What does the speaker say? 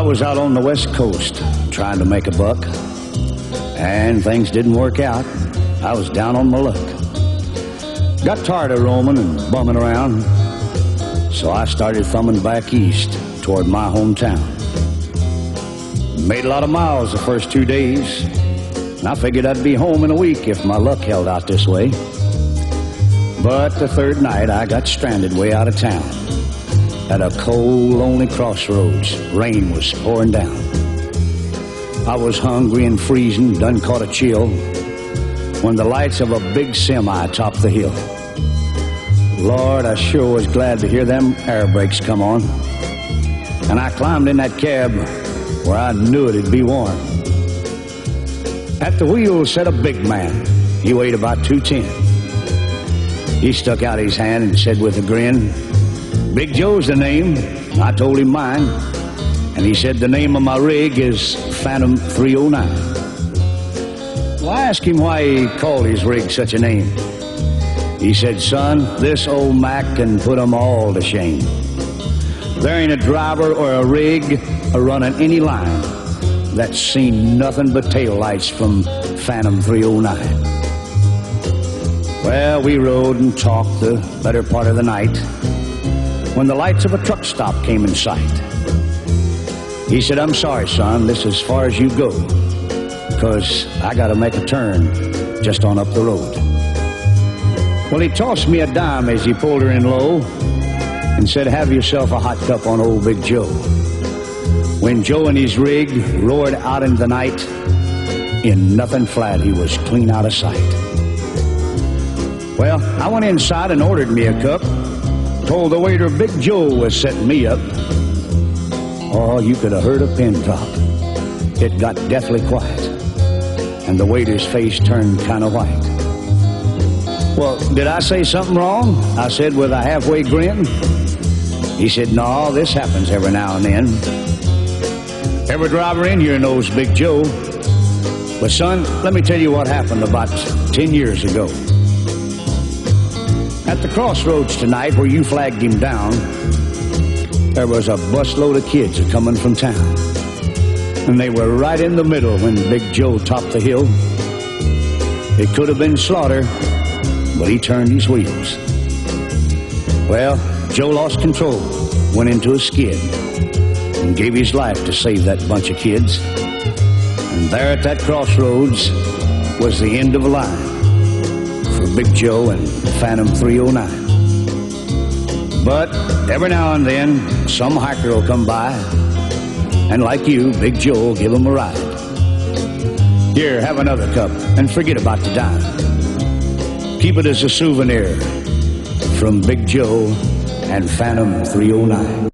was out on the West Coast trying to make a buck, and things didn't work out. I was down on my luck. Got tired of roaming and bumming around, so I started thumbing back east toward my hometown. Made a lot of miles the first 2 days, and I figured I'd be home in a week if my luck held out this way. But the third night I got stranded way out of town at a cold, lonely crossroads. Rain was pouring down. I was hungry and freezing, done caught a chill, when the lights of a big semi topped the hill. Lord, I sure was glad to hear them air brakes come on. And I climbed in that cab where I knew it'd be warm. At the wheel sat a big man. He weighed about 210. He stuck out his hand and said with a grin, "Big Joe's the name." I told him mine, and he said the name of my rig is Phantom 309. Well, I asked him why he called his rig such a name. He said, "Son, this old Mac can put 'em all to shame. There ain't a driver or a rig running any line that's seen nothing but taillights from Phantom 309. Well, we rode and talked the better part of the night when the lights of a truck stop came in sight. He said, "I'm sorry, son, this is as far as you go, 'cause I gotta make a turn just on up the road." Well, he tossed me a dime as he pulled her in low and said, "Have yourself a hot cup on old Big Joe." When Joe and his rig roared out into the night, in nothing flat, he was clean out of sight. Well, I went inside and ordered me a cup, told the waiter Big Joe was setting me up. Oh, you could have heard a pin drop. It got deathly quiet, and the waiter's face turned kind of white. "Well, did I say something wrong?" I said with a halfway grin. He said, "No, this happens every now and then. Every driver in here knows Big Joe. But son, let me tell you what happened about 10 years ago. At the crossroads tonight where you flagged him down, there was a busload of kids coming from town. And they were right in the middle when Big Joe topped the hill. It could have been slaughter, but he turned his wheels. Well, Joe lost control, went into a skid, and gave his life to save that bunch of kids. And there at that crossroads was the end of a line for Big Joe and Phantom 309. But every now and then, some hiker will come by, and like you, Big Joe will give him a ride. Here, have another cup, and forget about the dime. Keep it as a souvenir from Big Joe and Phantom 309.